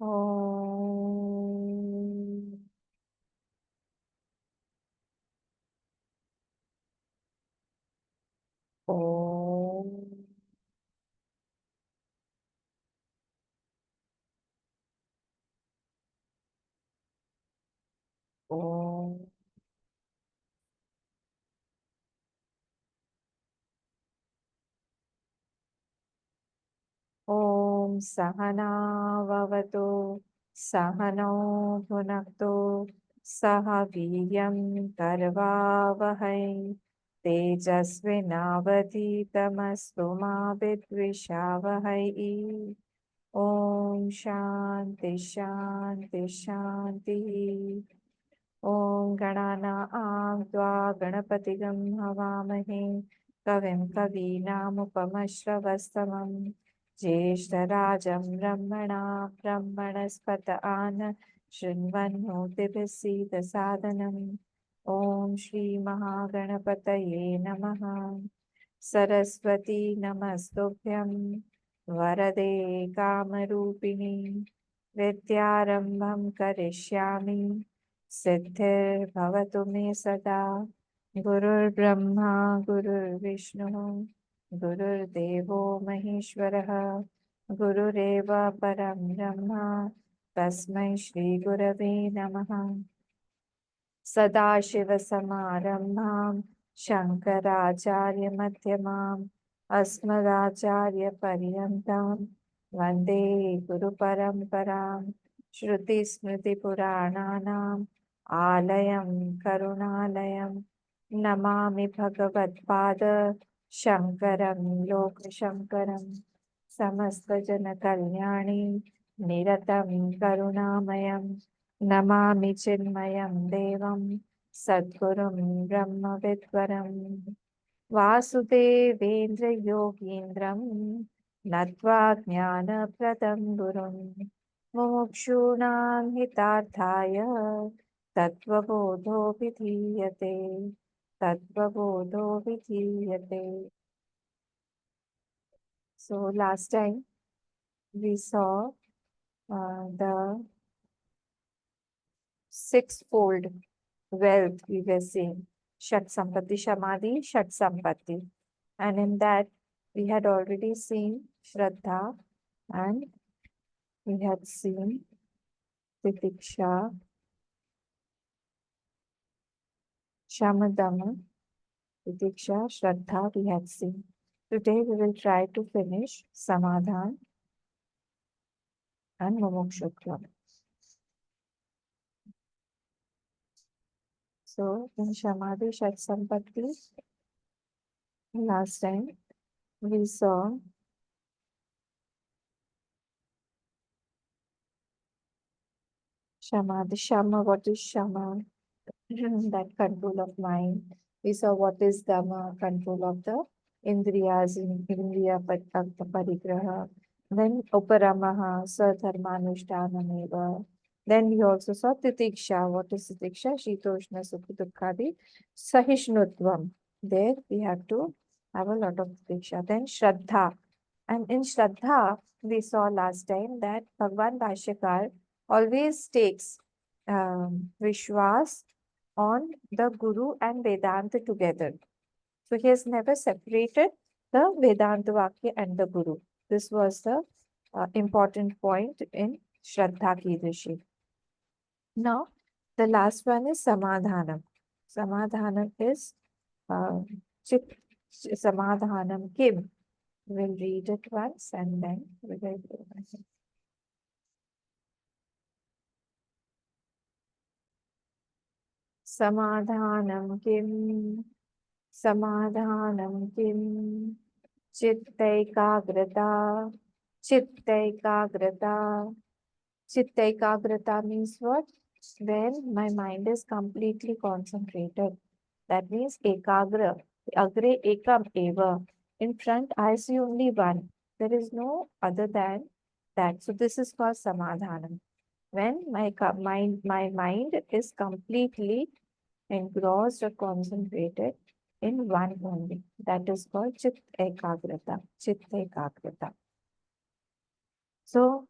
Om. Om. Om. Om Sahana Vavatu Sahano Bhunaktu Saha Viryam Karvavahai Tejasvinavadhitamastu ma Vidvishavahai. Om Shanti Shanti Shanti. Om Ganana Tva Ganapatigam Havamahe Kavim Kavinamupamashravastamam Jeshtarajam Brahmana Brahmanaspata Ana Shrinvannotiभिः Sadanam. Om Shri Mahaganapataye Namaha. Saraswati Namastubhyam Varade Kamarupini Vidyarambham Karishyami Siddhir Bhavatu Me Sada. Gurur Brahma Gurur Vishnu Gurur Devo Maheshwaraha Gurureva Param Brahma Tasmai Shri Gurave Namaha. सदाशिवसमारम्भां शङ्कराचार्यमध्यमाम् अस्मदाचार्यपर्यन्तां वन्दे गुरुपरम्परां श्रुतिस्मृतिपुराणानाम् आलयं करुणालयं नमामि भगवत्पाद शङ्करं लोकशङ्करं समस्तजनकल्याणी निरतं करुणामयम् नमामि चिन्मयं देवं सद्गुरुं ब्रह्मविद्वरं वासुदेवेन्द्रयोगीन्द्रं नत्वा ज्ञानप्रदं गुरुं मुमुक्षूणां हितार्थाय तत्त्वबोधो विधीयते तत्त्वबोधो विधीयते. So last time we saw the sixfold wealth we were seeing. Shat Sampatti, Samadhi, Shat Sampatti. And in that, we had already seen Shraddha and we had seen Titiksha, Shamadama, Titiksha, Shraddha we had seen. Today we will try to finish Samadhan and Mumukshutvam. So in Samadhi, Shat Sampatti, last time we saw Samadhi, Shama, what is Shama? That control of mind. We saw what is Dhamma, control of the Indriyas, Indriya Parigraha. Then Uparamaha, Sadharmanushthanameva. Then we also saw Titiksha. What is Titiksha? Shitoshna Sukha Dukkhadi. Sahishnutvam. There we have to have a lot of Titiksha. Then Shraddha. And in Shraddha, we saw last time that Bhagwan Bhashyakar always takes Vishwas on the Guru and Vedanta together. So he has never separated the Vedanta Vakya and the Guru. This was the important point in Shraddha Kidrishi. Now, the last one is Samadhanam. Samadhanam is Chit Samadhanam Kim. We'll read it once and then we will go ahead. Samadhanam Kim. Samadhanam Kim. Chittaikagrata. Chittaikagrata. Chittaikagrata means what? When my mind is completely concentrated. That means ekagra. Agre ekam eva. In front, I see only one. There is no other than that. So this is called samadhanam. When my mind is completely engrossed or concentrated in one only. That is called chit ekagrata. Chit ekagrata. So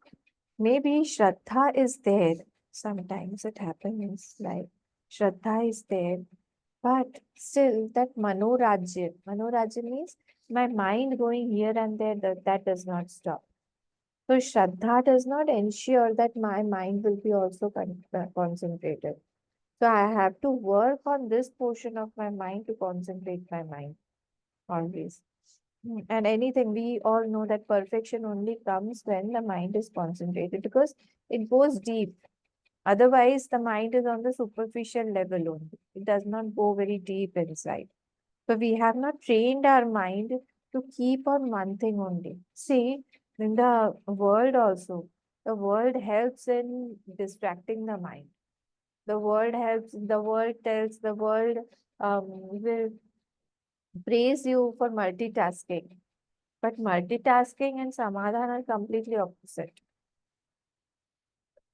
Maybe Shraddha is there. Sometimes it happens like Shraddha is there, but still that Manorajya means my mind going here and there, that does not stop. So Shraddha does not ensure that my mind will be also concentrated. So I have to work on this portion of my mind to concentrate my mind always. And anything, we all know that perfection only comes when the mind is concentrated because it goes deep. Otherwise, the mind is on the superficial level only. It does not go very deep inside. So we have not trained our mind to keep on one thing only. See, in the world also, the world helps in distracting the mind. The world tells, the world will praise you for multitasking. But multitasking and samadhana are completely opposite.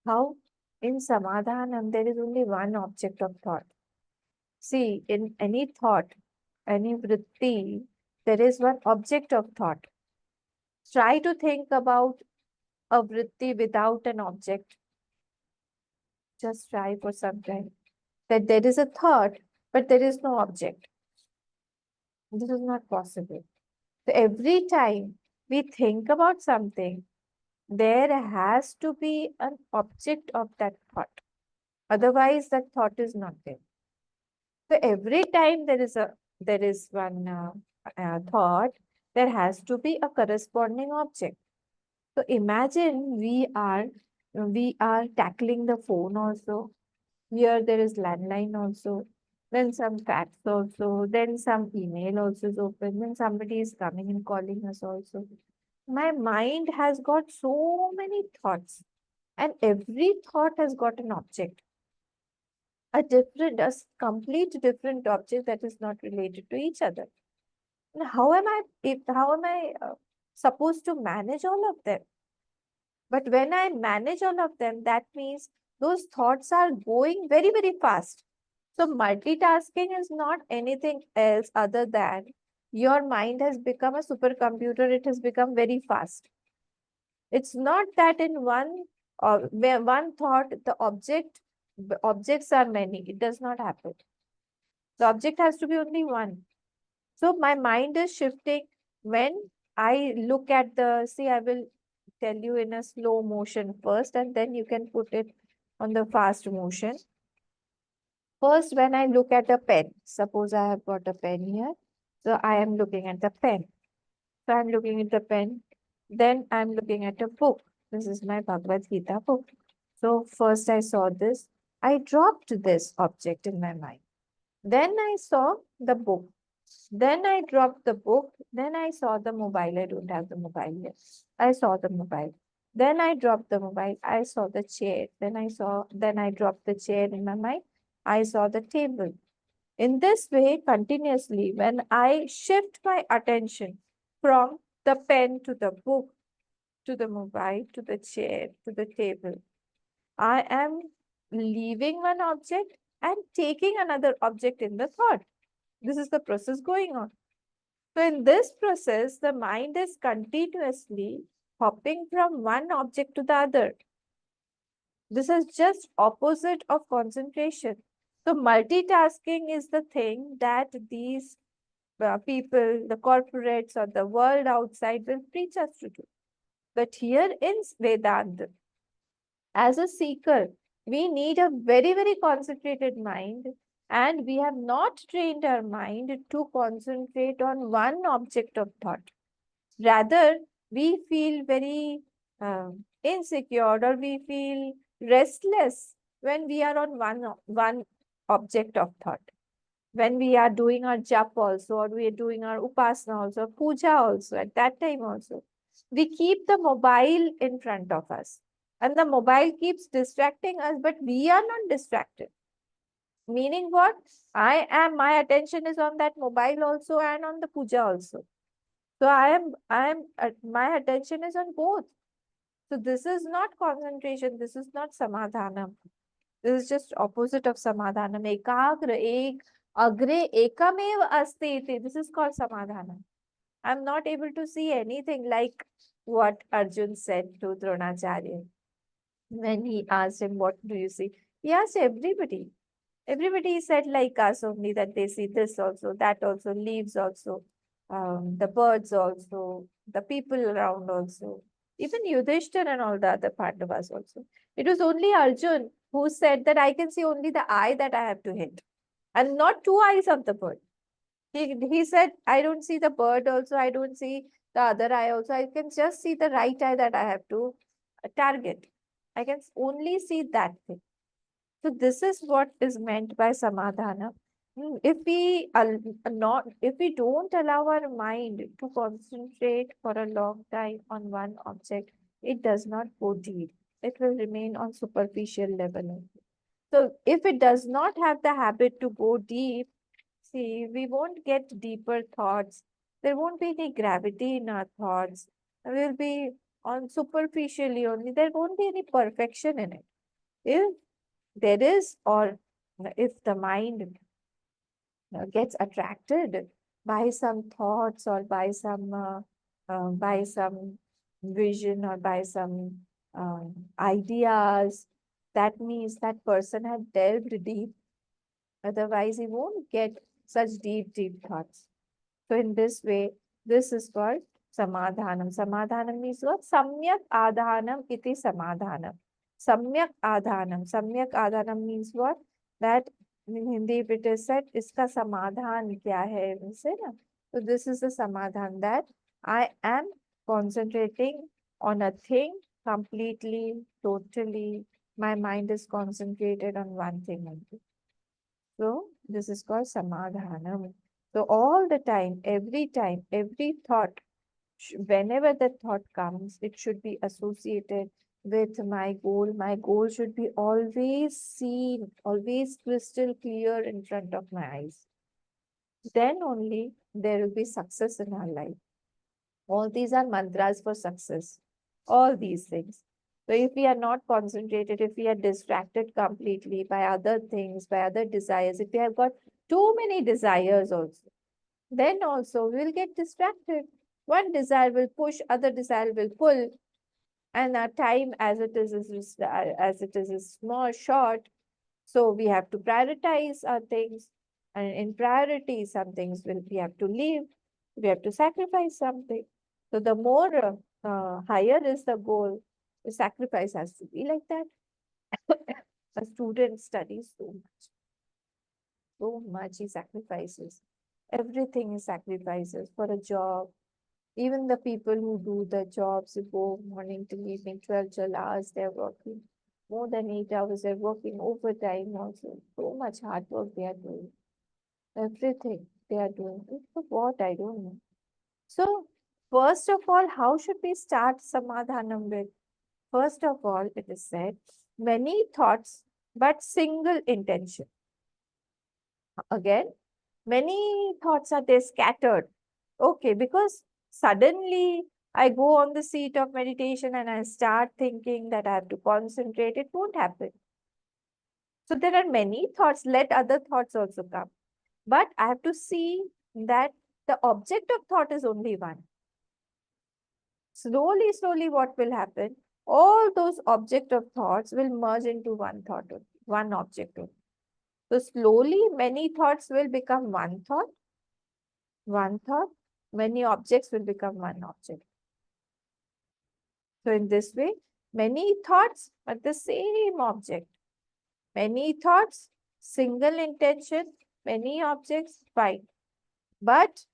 How? In samadhanam, there is only one object of thought. See, in any thought, any vritti, there is one object of thought. Try to think about a vritti without an object. Just try for some time. That there is a thought, but there is no object. This is not possible. So every time we think about something, there has to be an object of that thought. Otherwise, that thought is not there. So every time there is one thought, there has to be a corresponding object. So imagine we are tackling the phone also. Here there is landline also. Then some fax also. Then some email also is open. Then somebody is coming and calling us also. My mind has got so many thoughts, and every thought has got an object, a complete different object that is not related to each other. And how am I supposed to manage all of them? But when I manage all of them, that means those thoughts are going very, very fast. So multitasking is not anything else other than your mind has become a supercomputer. It has become very fast. It's not that in where one thought the objects are many. It does not happen. The object has to be only one. So my mind is shifting when I look at see, I will tell you in a slow motion first, and then you can put it on the fast motion. First, when I look at a pen, suppose I have got a pen here. So I am looking at the pen. So I'm looking at the pen. Then I'm looking at a book. This is my Bhagavad Gita book. So first I saw this. I dropped this object in my mind. Then I saw the book. Then I dropped the book. Then I saw the mobile. I don't have the mobile yet. I saw the mobile. Then I dropped the mobile. I saw the chair. Then I dropped the chair in my mind. I saw the table. In this way, continuously, when I shift my attention from the pen to the book, to the mobile, to the chair, to the table, I am leaving one object and taking another object in the thought. This is the process going on. So in this process, the mind is continuously hopping from one object to the other. This is just opposite of concentration. So multitasking is the thing that these people, the corporates or the world outside will preach us to do. But here in Vedanta, as a seeker, we need a very, very concentrated mind, and we have not trained our mind to concentrate on one object of thought. Rather, we feel very insecure or we feel restless when we are on one object of thought. When we are doing our jap also, or we are doing our upasana also, puja also, at that time also, we keep the mobile in front of us. And the mobile keeps distracting us, but we are not distracted. Meaning what? My attention is on that mobile also and on the puja also. So my attention is on both. So this is not concentration. This is not samadhanam. This is just opposite of samadhanam. Ekagra, agre, ekamev asti iti. This is called samadhanam. I'm not able to see anything like what Arjun said to Dronacharya. When he asked him, what do you see? He asked everybody. Everybody said like us only, that they see this also, that also, leaves also, the birds also, the people around also, even Yudhishthir and all the other Pandavas also. It was only Arjun who said that I can see only the eye that I have to hit, and not two eyes of the bird. He said, I don't see the bird also, I don't see the other eye also. I can just see the right eye that I have to target. I can only see that thing. So this is what is meant by samadhana. If we not, if we don't allow our mind to concentrate for a long time on one object, it does not go deep. It will remain on superficial level only. So if it does not have the habit to go deep, see, we won't get deeper thoughts. There won't be any gravity in our thoughts. We'll be on superficially only. There won't be any perfection in it. If there is, or if the mind gets attracted by some thoughts, or by some vision, or by some ideas, that means that person had delved deep. Otherwise he won't get such deep thoughts. So in this way, this is called samadhanam. Samadhanam means what? Samyak adhanam iti samadhanam. Samyak adhanam. Samyak adhanam means what? That in Hindi if it is said, iska samadhan kya hai? We say na. So this is the samadhan, that I am concentrating on a thing completely, totally. My mind is concentrated on one thing only. So this is called samadhanam. So all the time, every thought, whenever the thought comes, it should be associated with my goal. My goal should be always seen, always crystal clear in front of my eyes. Then only there will be success in our life. All these are mantras for success. All these things. So if we are not concentrated, if we are distracted completely by other things, by other desires, if we have got too many desires also, then also we will get distracted. One desire will push, other desire will pull, and our time as it is small, short. So we have to prioritize our things, and in priority, some things will we have to leave. We have to sacrifice something. So the more higher is the goal, the sacrifice has to be like that. A student studies so much he sacrifices. Everything is sacrifices for a job. Even the people who do the jobs, who go morning to evening, 12 hours, they're working. More than 8 hours, they're working overtime also. So much hard work they are doing. Everything they are doing. For what? I don't know. So, first of all, how should we start Samadhanam with? First of all, it is said, many thoughts, but single intention. Again, many thoughts are there scattered. Okay, because suddenly I go on the seat of meditation and I start thinking that I have to concentrate, it won't happen. So there are many thoughts, let other thoughts also come. But I have to see that the object of thought is only one. Slowly, what will happen? All those object of thoughts will merge into one thought, one object only. So slowly, many thoughts will become one thought, many objects will become one object. So in this way, many thoughts, but the same object. Many thoughts, single intention, many objects, fine. But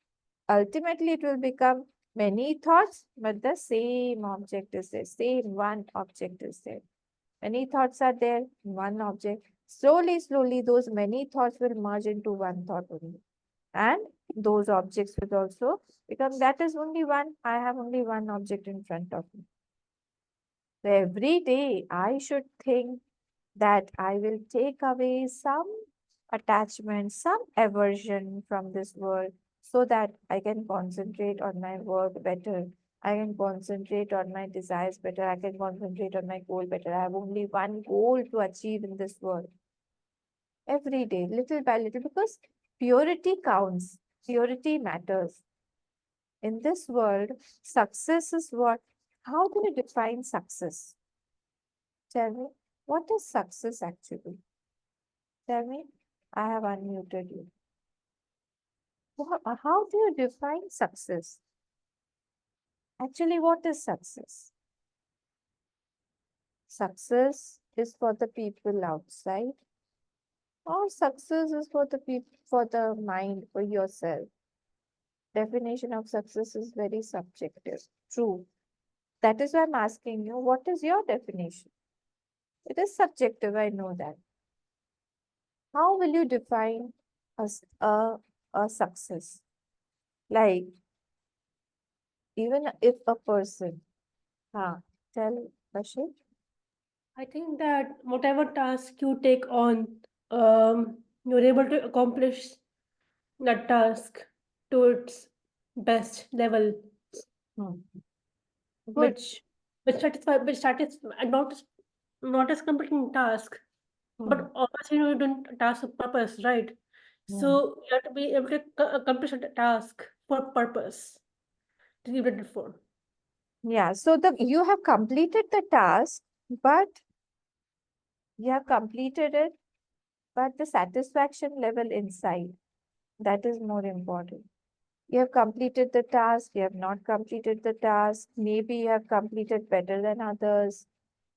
ultimately it will become many thoughts, but the same object is there, same one object is there. Many thoughts are there, one object. Slowly, those many thoughts will merge into one thought only. And those objects will also become, that is only one, I have only one object in front of me. So every day I should think that I will take away some attachment, some aversion from this world, so that I can concentrate on my work better. I can concentrate on my desires better. I can concentrate on my goal better. I have only one goal to achieve in this world. Every day, little by little, because purity counts, purity matters. In this world, success is what? How do you define success? Tell me, what is success actually? Tell me, I have unmuted you. How do you define success? Actually, what is success? Success is for the people outside, or success is for the people, for the mind, for yourself. Definition of success is very subjective. True. That is why I'm asking you, what is your definition? It is subjective, I know that. How will you define a success? Like, even if a person, tell Rashid. I think that whatever task you take on, you're able to accomplish that task to its best level, Hmm. Good. which which satisfy not as completing task, Hmm. but obviously you're doing a task of purpose, right? Hmm. So you have to be able to accomplish a task for purpose to be ready for. Yeah, so the you have completed the task, but you have completed it, but the satisfaction level inside, that is more important. You have completed the task, you have not completed the task, maybe you have completed better than others,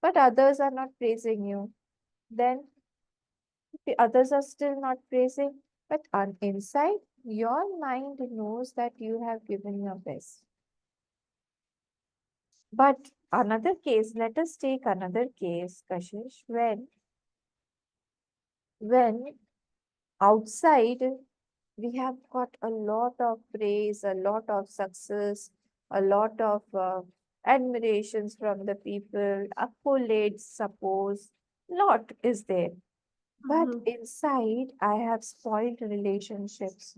but others are not praising you. Then the others are still not praising, but on inside, your mind knows that you have given your best. But another case, let us take another case, Kashish, when outside we have got a lot of praise, a lot of success, a lot of admirations from the people, accolades, suppose, lot is there. But Mhm. inside, I have spoiled relationships.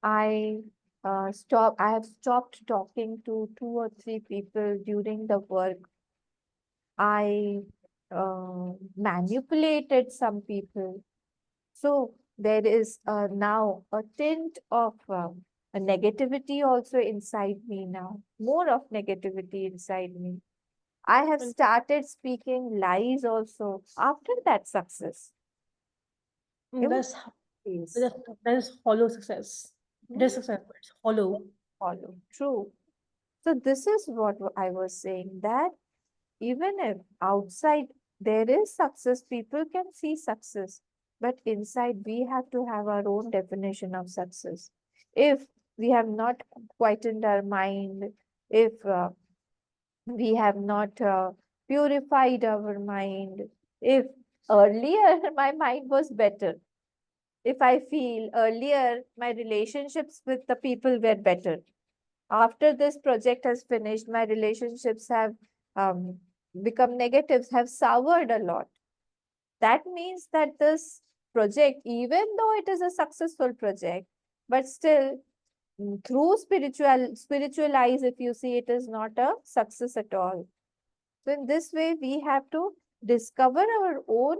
I have stopped talking to two or three people during the work. I manipulated some people. So there is now a tint of a negativity also inside me now, more of negativity inside me. I have And started speaking lies also after that success. You that's please. that's that's hollow success. It is success, but it's hollow. Follow. True. So this is what I was saying, that even if outside there is success, people can see success, but inside we have to have our own definition of success. If we have not quietened our mind, if we have not purified our mind, if earlier my mind was better, if I feel earlier my relationships with the people were better, after this project has finished, my relationships have um, become negatives, have soured a lot. That means that this project, even though it is a successful project, but still through spiritual eyes, if you see, it is not a success at all. So in this way, we have to discover our own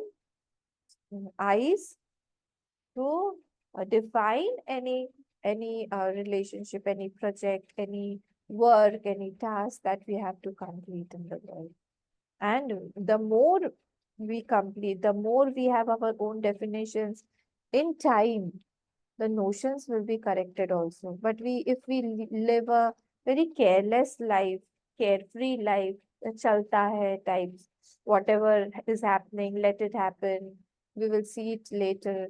eyes to define any relationship, any project, any work, any task that we have to complete in the world. And the more we complete, the more we have our own definitions in time, the notions will be corrected also. But we, if we live a very careless life, carefree life, chalta hai types, whatever is happening, let it happen. We will see it later.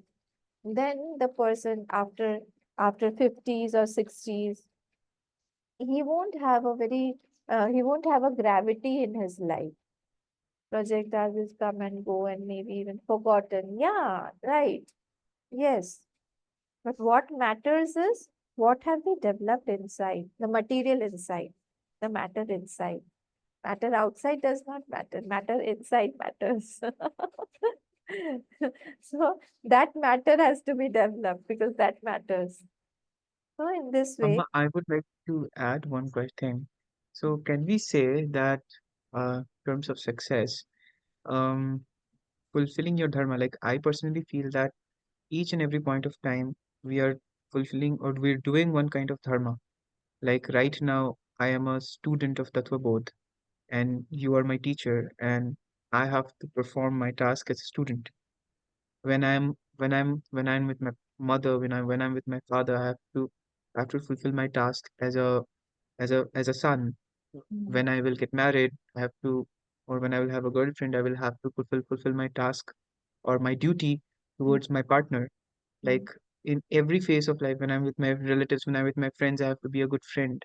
Then the person after 50s or 60s, he won't have a gravity in his life. Project as is come and go and maybe even forgotten. Yeah, right. Yes. But what matters is what have we developed inside, the material inside, the matter inside. Matter outside does not matter. Matter inside matters. So that matter has to be developed because that matters. So in this way, I would like to add one quick thing. So can we say that in terms of success, um, fulfilling your dharma, like I personally feel that each and every point of time we are fulfilling or we're doing one kind of dharma. Like right now, I am a student of Tattwabodh and you are my teacher, and I have to perform my task as a student. When I'm with my mother, when I'm with my father, I have to fulfill my task as a son. Mm, When I will get married, I have to, or when I will have a girlfriend, I will have to fulfill my task or my duty mm, towards my partner. mm, Like in every phase of life, when I'm with my relatives, when I'm with my friends, I have to be a good friend.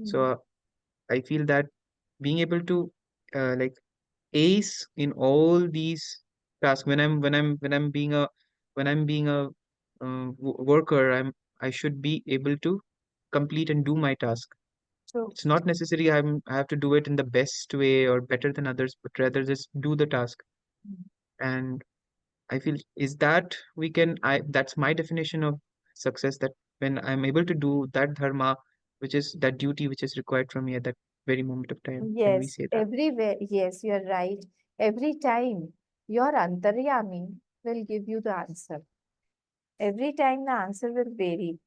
So mm. I feel that being able to like ace in all these tasks when I'm being a worker, I should be able to complete and do my task. True. It's not necessary I have to do it in the best way or better than others, but rather just do the task. Mm. And I feel is that we can I that's my definition of success, that when I'm able to do that dharma, which is that duty which is required from me at that very moment of time. Can we Yes, say that? everywhere. Yes, you're right. Every time your antaryami will give you the answer. Every time the answer will vary.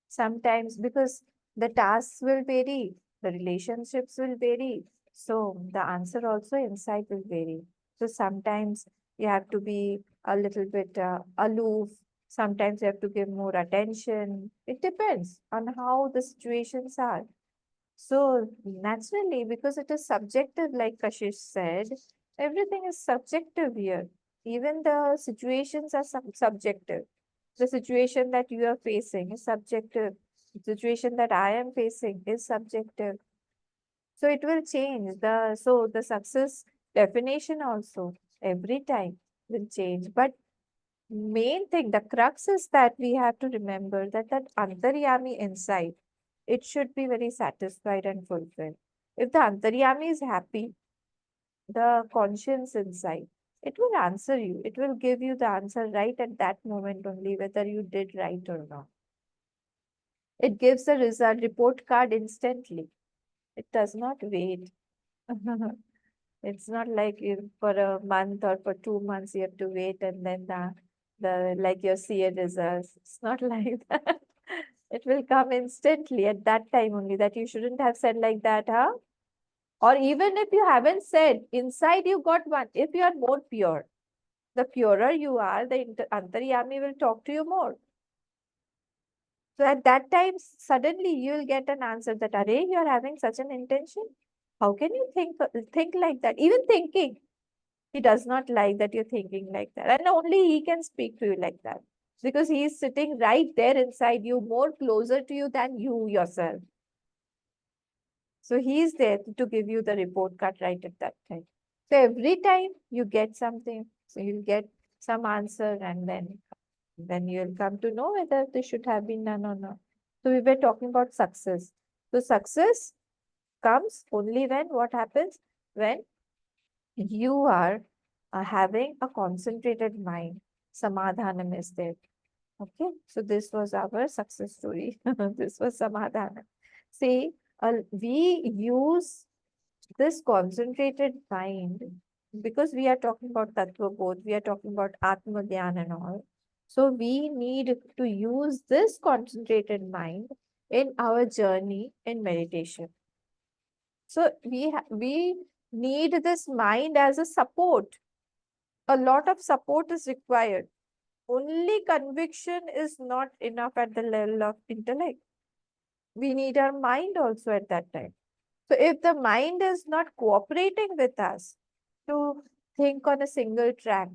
Sometimes because the tasks will vary, the relationships will vary. So the answer also inside will vary. So sometimes you have to be a little bit aloof. Sometimes you have to give more attention. It depends on how the situations are. So naturally, because it is subjective, like Kashish said, everything is subjective here. Even the situations are subjective. The situation that you are facing is subjective. The situation that I am facing is subjective. So it will change. The success definition also every time will change. But main thing, the crux is that we have to remember that that antaryami inside, it should be very satisfied and fulfilled. If the antaryami is happy, the conscience inside, it will answer you. It will give you the answer right at that moment only, whether you did right or not. It gives the result report card instantly. It does not wait. It's not like for a month or for 2 months you have to wait and then the like your CA results. It's not like that. It will come instantly at that time only. That you shouldn't have said like that, huh? Or even if you haven't said, inside you got one. If you are more pure, the purer you are, the antaryami will talk to you more. So at that time, suddenly you will get an answer that, Arey, you are having such an intention. How can you think like that? Even thinking, he does not like that you're thinking like that. And only he can speak to you like that. Because he is sitting right there inside you, more closer to you than you yourself. So he is there to give you the report card right at that time. So every time you get something, so you'll get some answer and then you'll come to know whether this should have been done or not. So we were talking about success. So success comes only when what happens? When you are having a concentrated mind. Samadhanam is there. Okay, so this was our success story. This was Samadhanam. See, we use this concentrated mind because we are talking about Tattwabodh, we are talking about Atma Dhyan and all. So we need to use this concentrated mind in our journey in meditation. So we need this mind as a support. A lot of support is required. Only conviction is not enough at the level of intellect. We need our mind also at that time. So if the mind is not cooperating with us to think on a single track,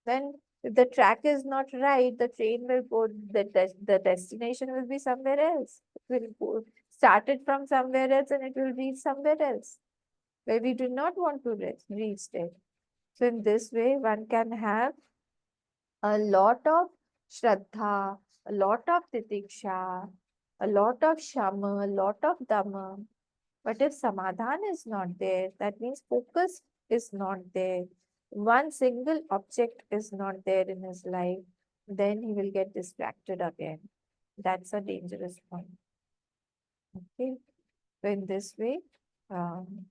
then if the track is not right, the train will go, the destination will be somewhere else. It will go, start it from somewhere else and it will reach somewhere else where we do not want to reach there. So in this way, one can have a lot of Shraddha, a lot of Titiksha, a lot of Shama, a lot of Dhamma. But if Samadhan is not there, that means focus is not there. One single object is not there in his life, then he will get distracted again. That's a dangerous point. Okay. So in this way,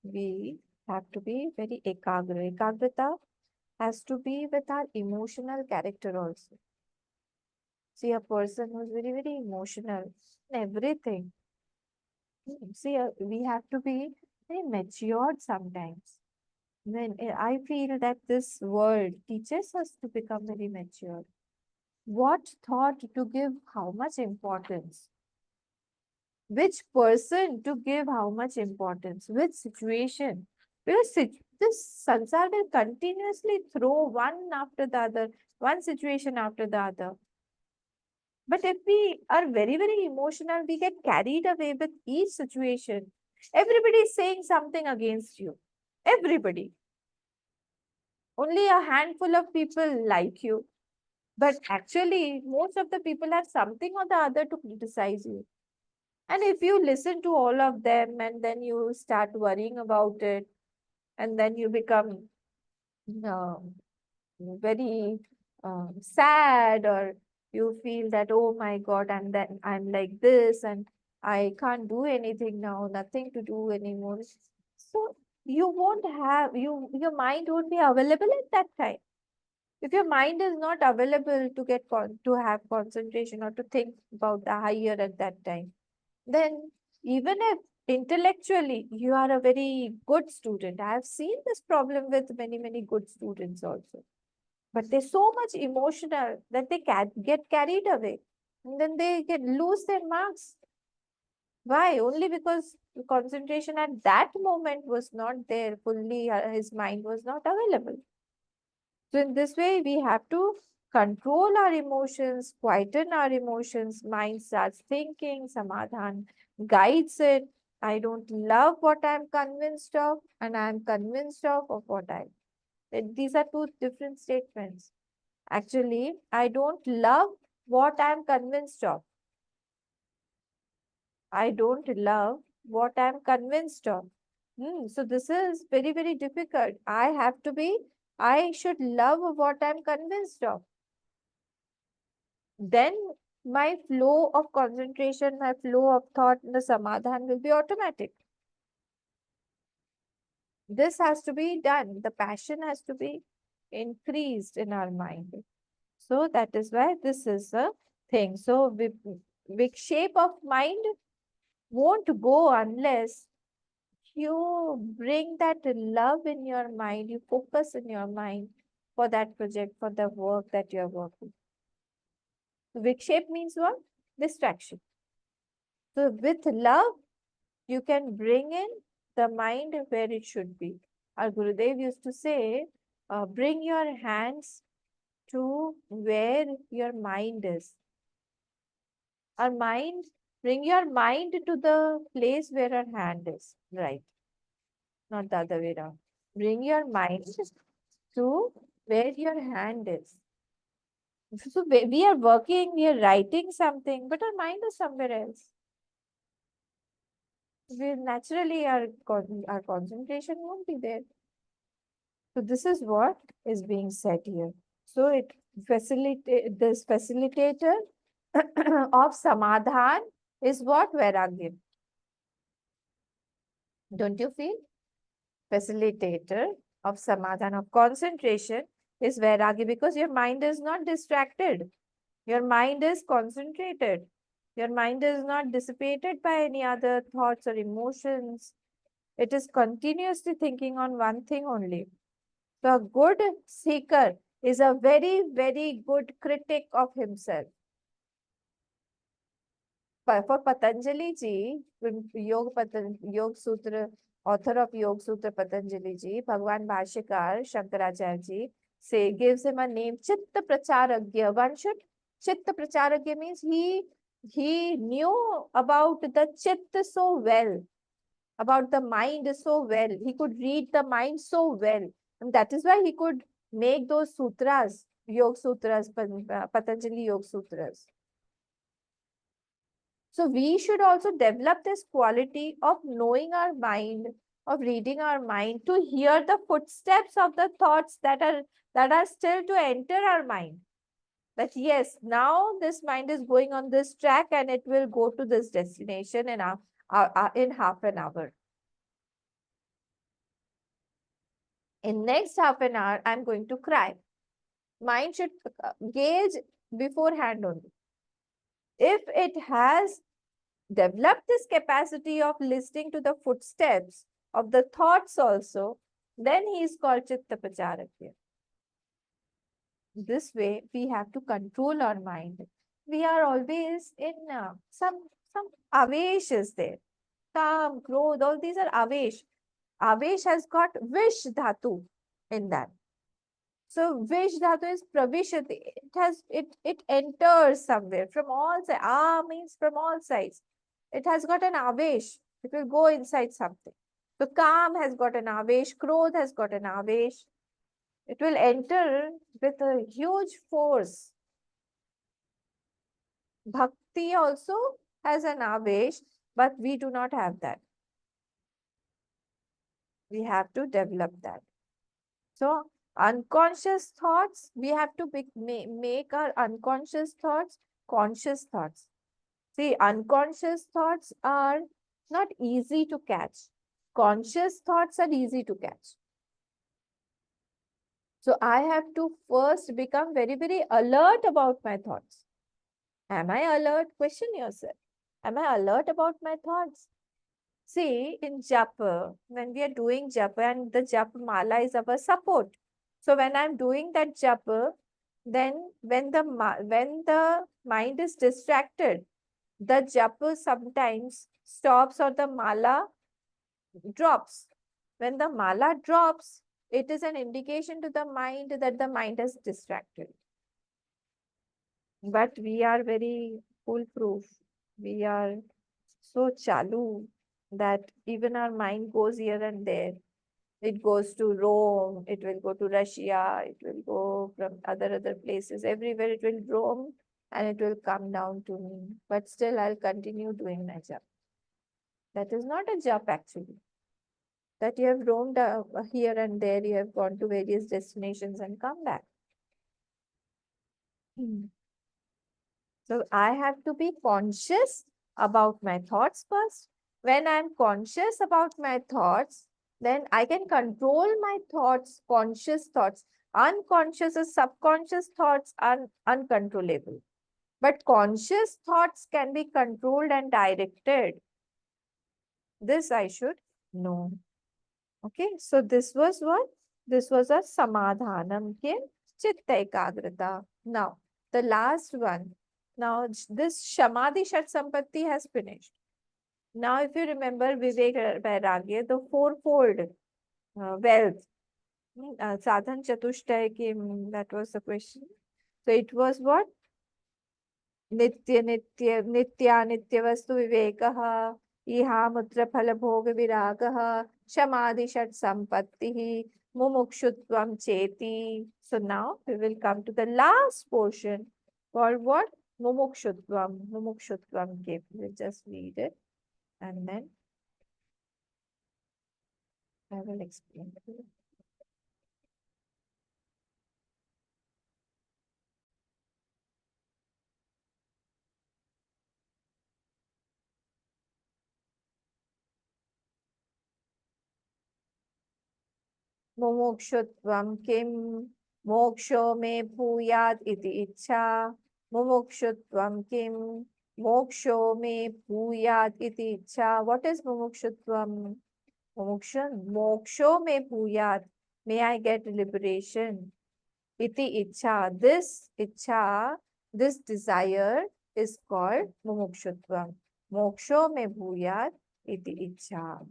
we have to be very ekagra. Ekagrata has to be with our emotional character also. See, a person who's very, very emotional in everything. See, we have to be very matured sometimes. I feel that this world teaches us to become very mature. What thought to give how much importance? Which person to give how much importance? Which situation? Because this sansar will continuously throw one after the other, one situation after the other. But if we are very, very emotional, we get carried away with each situation. Everybody is saying something against you. Everybody. Only a handful of people like you. But actually, most of the people have something or the other to criticize you. And if you listen to all of them and then you start worrying about it, and then you become uh, very sad, or you feel that, oh my God, I'm like this and I can't do anything now, nothing to do anymore. So you won't have, your mind won't be available at that time. If your mind is not available to to have concentration or to think about the higher at that time, then even if intellectually you are a very good student, I have seen this problem with many, many good students also. But they're so much emotional that they get carried away. And then they lose their marks. Why? Only because the concentration at that moment was not there fully, his mind was not available. So in this way, we have to control our emotions, quieten our emotions. Mind starts thinking, Samadhan guides it. I don't love what I'm convinced of, and I'm convinced of what I. These are two different statements. Actually, I don't love what I'm convinced of. I don't love what I'm convinced of. So this is very, very difficult. I should love what I'm convinced of. Then my flow of concentration, my flow of thought, the samadhan will be automatic. This has to be done. The passion has to be increased in our mind. So that is why this is a thing. So big shape of mind won't go unless you bring that love in your mind, you focus in your mind for that project, for the work that you're working. Viksheep means what? Distraction. So with love, you can bring in the mind where it should be. Our Gurudev used to say, bring your hands to where your mind is. Our mind, bring your mind to the place where our hand is. Right, not the other way around. Bring your mind to where your hand is. So we are working, we are writing something, but our mind is somewhere else. We naturally our concentration won't be there. So this is what is being said here. So it facilitate this facilitator of samadhan is what? Vairagya. Don't you feel? Facilitator of samadhan, of concentration, is vairagya, because your mind is not distracted. Your mind is concentrated. Your mind is not dissipated by any other thoughts or emotions. It is continuously thinking on one thing only. So a good seeker is a very, very good critic of himself. For Patanjali ji, Yog Sutra, author of Yog Sutra Patanjali ji, Bhagwan Bhashyakar, Shankaracharya ji, gives him a name, Chitta Pracharagya. One should, Chitta Pracharagya means he knew about the Chitta so well, about the mind so well. He could read the mind so well. And that is why he could make those sutras, Yog Sutras, Patanjali Yog Sutras. So we should also develop this quality of knowing our mind, of reading our mind, to hear the footsteps of the thoughts that are still to enter our mind. That yes, now this mind is going on this track and it will go to this destination in half an hour. In next half an hour, I'm going to cry. Mind should gauge beforehand only. If it has developed this capacity of listening to the footsteps of the thoughts also, then he is called Chittapacharakya. This way, we have to control our mind. We are always in some avesh is there. Kam, krodh, all these are avesh. Avesh has got vish dhatu in that. So vish dhatu is pravishati. It enters somewhere from all sides. Means from all sides. It has got an avesh. It will go inside something. So Kam has got an avesh, Krodh has got an avesh. It will enter with a huge force. Bhakti also has an avesh, but we do not have that. We have to develop that. So unconscious thoughts, we have to make our unconscious thoughts conscious thoughts. See, unconscious thoughts are not easy to catch. Conscious thoughts are easy to catch. So I have to first become very, very alert about my thoughts. Am I alert? Question yourself. Am I alert about my thoughts? See, in japa, when we are doing japa and the japa mala is our support. So when I'm doing that japa, then when the mind is distracted, the japa sometimes stops or the mala drops. When the mala drops, it is an indication to the mind that the mind is distracted. But we are very foolproof. We are so chalu that even our mind goes here and there. It goes to Rome, it will go to Russia, it will go from other places. Everywhere it will roam and it will come down to me. But still I'll continue doing my job. That is not a job actually. That you have roamed here and there, you have gone to various destinations and come back. So I have to be conscious about my thoughts first. When I'm conscious about my thoughts, then I can control my thoughts, conscious thoughts. Unconscious or subconscious thoughts are uncontrollable. But conscious thoughts can be controlled and directed. This I should know. Okay, so this was what? This was a Samadhanam Kim Chitta Ekagrata. Now, the last one. Now, this Shamadhi Shat Sampatti has finished. Now, if you remember Vivek Vairagya, the fourfold wealth, Sadhan Chatushtay Kim, that was the question. So, it was what? नित्य वस्तु विवेकः इहामुत्र फल भोग विरागः समाधि षट संपत्तिः मुमुक्षुत्वम चेति. So now we will come to the last portion called what? Mumukshutvam. Mumukshutvam. Okay, we'll just read it and then I will explain to you. मुमुक्षुत्वं किं मोक्षो मे भूयात् इति इच्छा. मुमुक्षुत्वं किं मोक्षो मे भूयात् इति इच्छा. What is mumukshutvam? Mumukshan, moksho me bhuyat. May I get liberation. Iti ichha. This ichha, this desire is called mumukshutvam. Moksho me bhuyat. Iti ichha.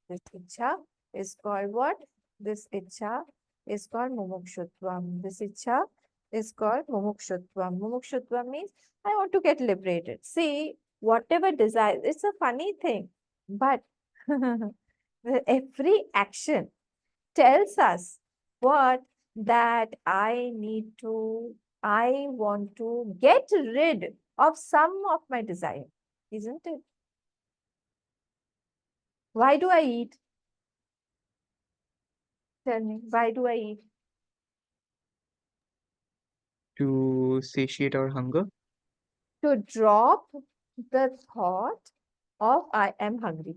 This ichha is called what? This ichha is called mumukshutvam. This ichha is called mumukshutvam. Mumukshutvam means I want to get liberated. See, whatever desire, it's a funny thing, but every action tells us what? That I want to get rid of some of my desire, isn't it? Why do I eat? Tell me, why do I eat? To satiate our hunger. To drop the thought of I am hungry.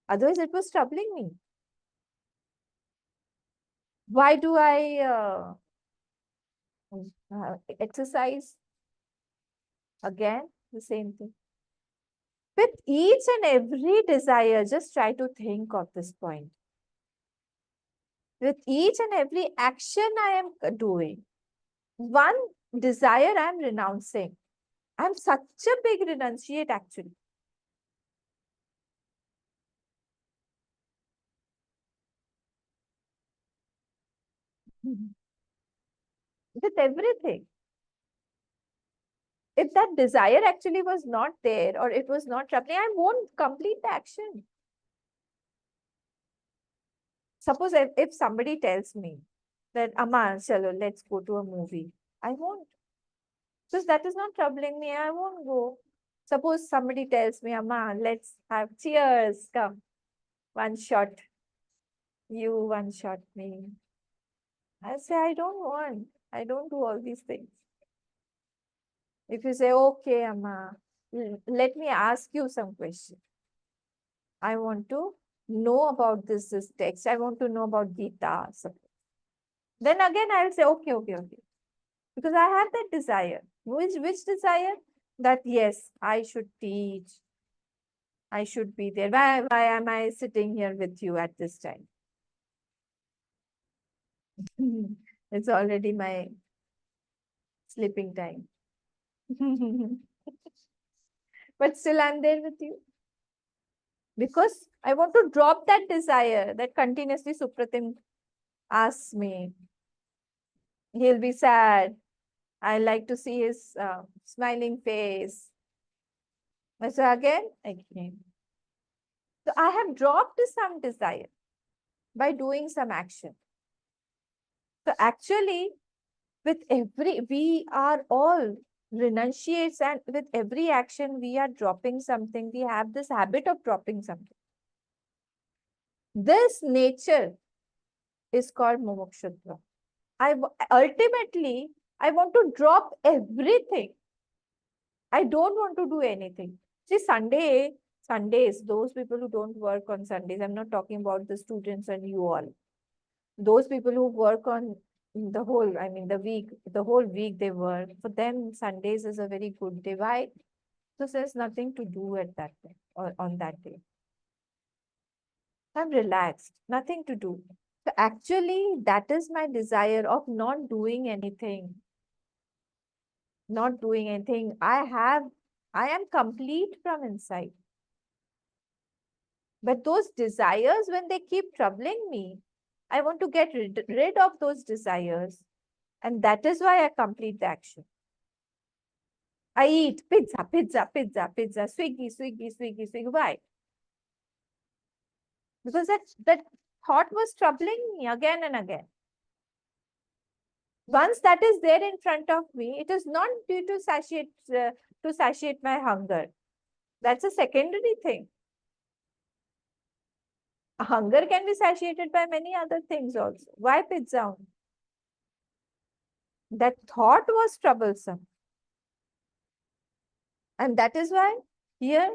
Otherwise, it was troubling me. Why do I exercise? Again, the same thing. With each and every desire, just try to think of this point. With each and every action I am doing, one desire I am renouncing. I am such a big renunciate actually. With everything. If that desire actually was not there or it was not troubling, I won't complete the action. Suppose if somebody tells me that, Amma, chalo, let's go to a movie, I won't. Because that is not troubling me, I won't go. Suppose somebody tells me, Amma, let's have cheers, come. One shot, you, one shot, me. I say, I don't want. I don't do all these things. If you say, okay, Amma, let me ask you some question. I want to know about this text. I want to know about Gita. Then again, I'll say, okay, okay, okay. Because I have that desire. Which desire? That yes, I should teach. I should be there. Why am I sitting here with you at this time? It's already my sleeping time. But still, I'm there with you. Because I want to drop that desire that continuously Supratim asks me. He'll be sad. I like to see his smiling face. So again, I came. So I have dropped some desire by doing some action. So actually, we are all renunciates, and with every action, we are dropping something. We have this habit of dropping something. This nature is called Mumukshutvam. Ultimately, I want to drop everything. I don't want to do anything. See, Sundays, those people who don't work on Sundays, I'm not talking about the students and you all. Those people who work on the whole, I mean, the whole week they work. For them, Sundays is a very good day. Why? Because there's nothing to do at that day or on that day. I'm relaxed, nothing to do. So actually, that is my desire of not doing anything. Not doing anything. I am complete from inside. But those desires, when they keep troubling me, I want to get rid of those desires. And that is why I complete the action. I eat pizza, pizza, pizza, pizza, Swiggy, Swiggy, Swiggy, Swiggy. Why? Because that thought was troubling me again and again. Once that is there in front of me, it is not due to satiate my hunger. That's a secondary thing. Hunger can be satiated by many other things also. Why pizza? That thought was troublesome. And that is why here,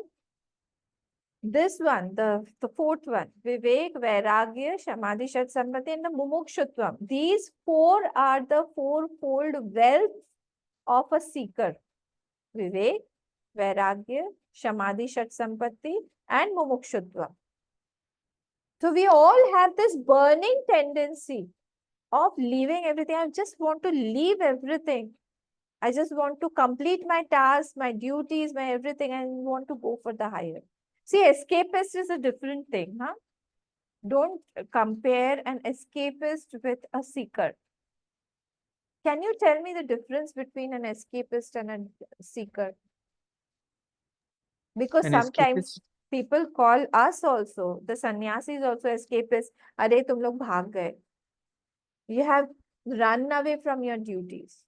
this one, the fourth one, Vivek, Vairagya, Samadhi, Shat Sampati, and the Mumukshutvam. These four are the fourfold wealth of a seeker. Vivek, Vairagya, Samadhi, Shat Sampati, and Mumukshutvam. So we all have this burning tendency of leaving everything. I just want to leave everything. I just want to complete my tasks, my duties, my everything, and want to go for the higher. See, escapist is a different thing, huh? Don't compare an escapist with a seeker. Can you tell me the difference between an escapist and a seeker? Because An sometimes escapist, people call us also, the sannyasis also escapists. Are tum log bhag gaye. You have run away from your duties.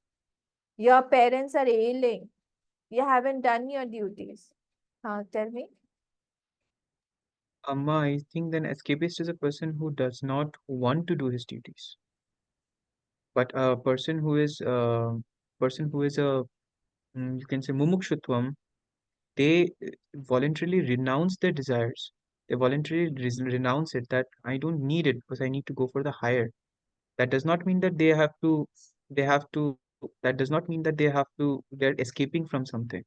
Your parents are ailing. You haven't done your duties. Tell me. Amma, I think then escapist is a person who does not want to do his duties. But a person who is a you can say mumukshutvam, they voluntarily renounce their desires. They voluntarily renounce it that I don't need it because I need to go for the higher. That does not mean that they have to, that does not mean that they're escaping from something.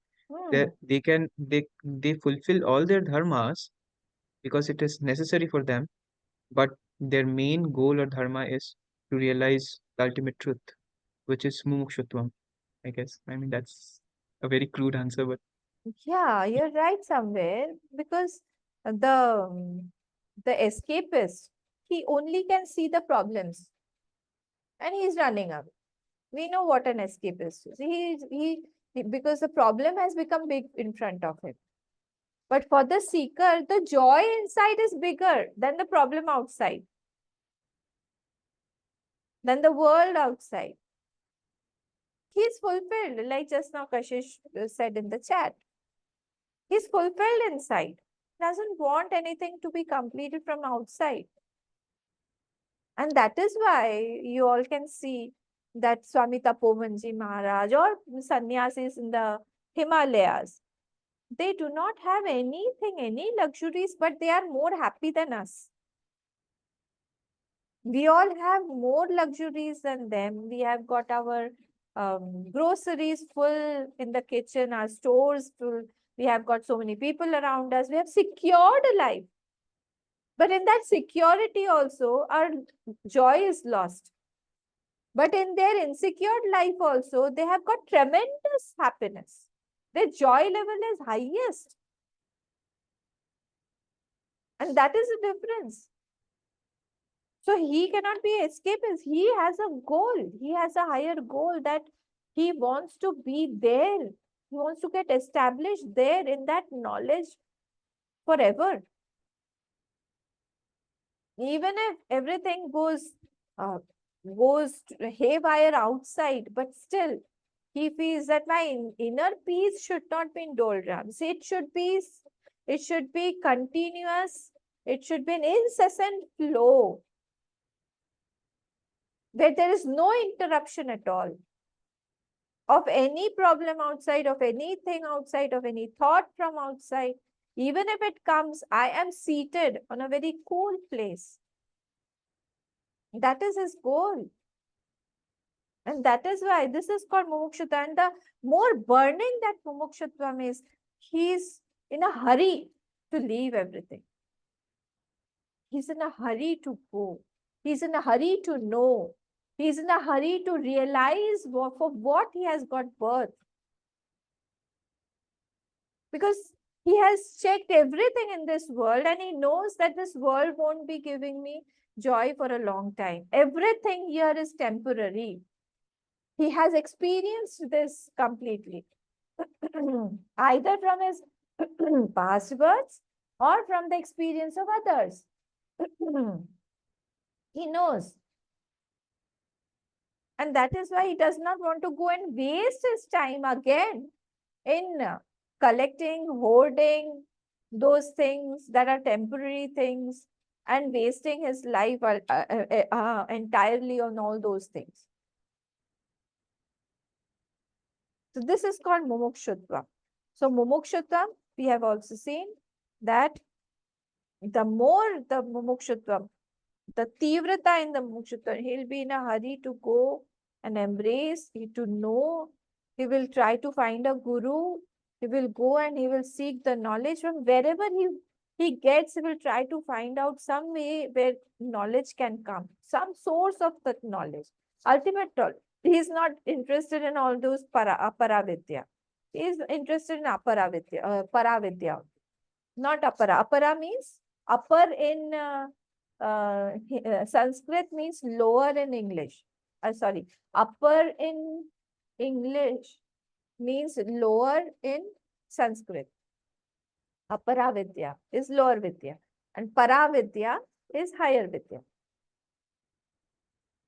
they fulfill all their dharmas because it is necessary for them, but their main goal or dharma is to realize the ultimate truth, which is mumukshutvam, I guess. I mean, that's a very crude answer, but Yeah, you're right somewhere because the escapist, he only can see the problems and he's running away. We know what an escapist is. Because the problem has become big in front of him. But for the seeker, the joy inside is bigger than the problem outside, than the world outside. He's fulfilled, like just now Kashish said in the chat. He's fulfilled inside. Doesn't want anything to be completed from outside. And that is why you all can see that Swami Tapomanji Maharaj or sannyasis in the Himalayas, they do not have anything, any luxuries, but they are more happy than us. We all have more luxuries than them. We have got our groceries full in the kitchen, our stores full. We have got so many people around us. We have secured a life. But in that security also, our joy is lost. But in their insecure life also, they have got tremendous happiness. Their joy level is highest. And that is the difference. So he cannot be escapist. He has a goal. He has a higher goal that he wants to be there. He wants to get established there in that knowledge forever. Even if everything goes haywire outside, but still he feels that my inner peace should not be in doldrums. It should be continuous. It should be an incessant flow where there is no interruption at all of any problem outside, of anything outside, of any thought from outside. Even if it comes, I am seated on a very cool place. That is his goal. And that is why this is called mumukshutva. And the more burning that mumukshutvam is, he's in a hurry to leave everything. He's in a hurry to go. He's in a hurry to know. He's in a hurry to realize for what he has got birth. Because he has checked everything in this world and he knows that this world won't be giving me joy for a long time. Everything here is temporary. He has experienced this completely, either from his past births or from the experience of others. He knows. And that is why he does not want to go and waste his time again in collecting, hoarding those things that are temporary things and wasting his life entirely on all those things. So this is called mumukshutva. So mumukshutva, we have also seen that the more the mumukshutva, the tivrata in the mumukshutva, he'll be in a hurry to go and embrace, to know. He will try to find a guru. He will go and he will seek the knowledge from wherever he gets. He will try to find out some way where knowledge can come, some source of that knowledge. Ultimate knowledge. He is not interested in all those aparavidya. He is interested in paravidya, not apara. Apara means upper in Sanskrit means lower in English. Sorry, upper in English means lower in Sanskrit. Apara vidya is lower vidya and paravidya is higher vidya.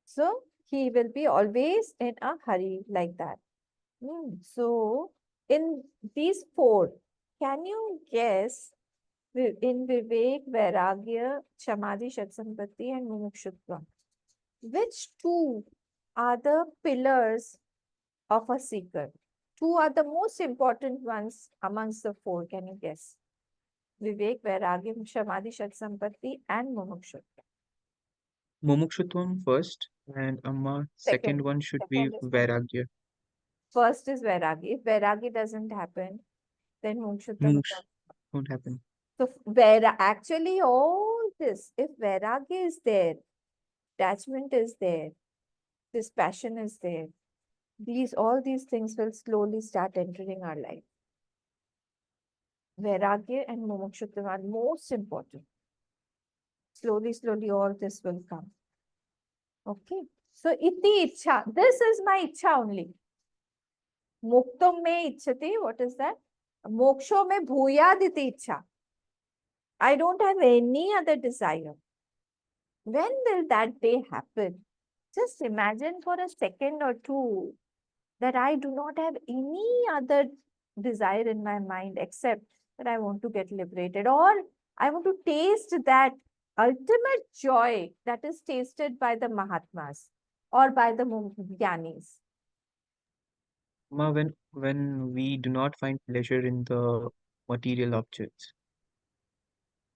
So he will be always in a hurry like that. So in these four, can you guess in Vivek, Vairagya, Samadhi, Satsampatti and Mumukshutvam, which two are the pillars of a seeker? Two are the most important ones amongst the four. Can you guess? Vivek, Vairagya, Samadhi, Satsampatti and Mumukshutvam. mumukshutvam first, and Amma, second one should be Second is vairagya. First is Vairagya. If Vairagya doesn't happen, then Mumukshutvam Moves comes. won't happen. So where actually all this, if Vairagya is there, attachment is there, this passion is there, all these things will slowly start entering our life. Vairagya and Mumukshutvam are most important. Slowly, all this will come. Okay. So iti ichha. This is my ichha only. Muktam me ichhati. What is that? Moksho me bhuyad iti ichha. I don't have any other desire. When will that day happen? Just imagine for a second or two that I do not have any other desire in my mind except that I want to get liberated, or I want to taste that ultimate joy that is tasted by the Mahatmas or by the Jnanis. Ma, when we do not find pleasure in the material objects,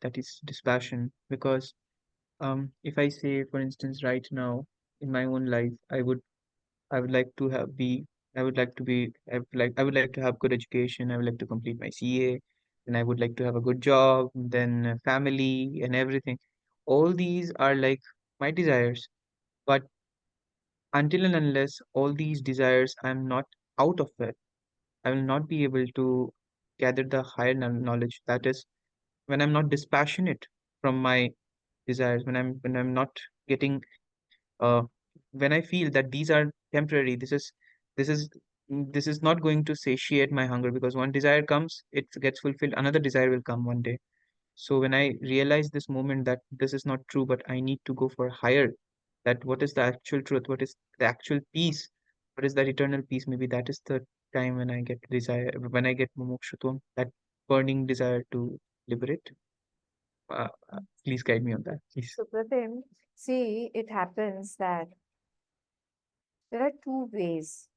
that is dispassion. Because if I say, for instance, right now in my own life, I would like to have be I would like to be I would like to have good education. I would like to complete my CA, and I would like to have a good job, then family and everything. All these are like my desires. But until and unless all these desires I'm not out of it, I will not be able to gather the higher knowledge. That is when I'm not dispassionate from my desires, when I'm not getting uh when I feel that these are temporary, this is this is not going to satiate my hunger, because one desire comes, it gets fulfilled, another desire will come one day. So when I realize this moment that this is not true, but I need to go for higher, that what is the actual truth, what is the actual peace, what is that eternal peace, maybe that is the time when I get desire, when I get mumukshutvam, that burning desire to liberate. Please guide me on that, please. So, Pratim, see, it happens that there are two ways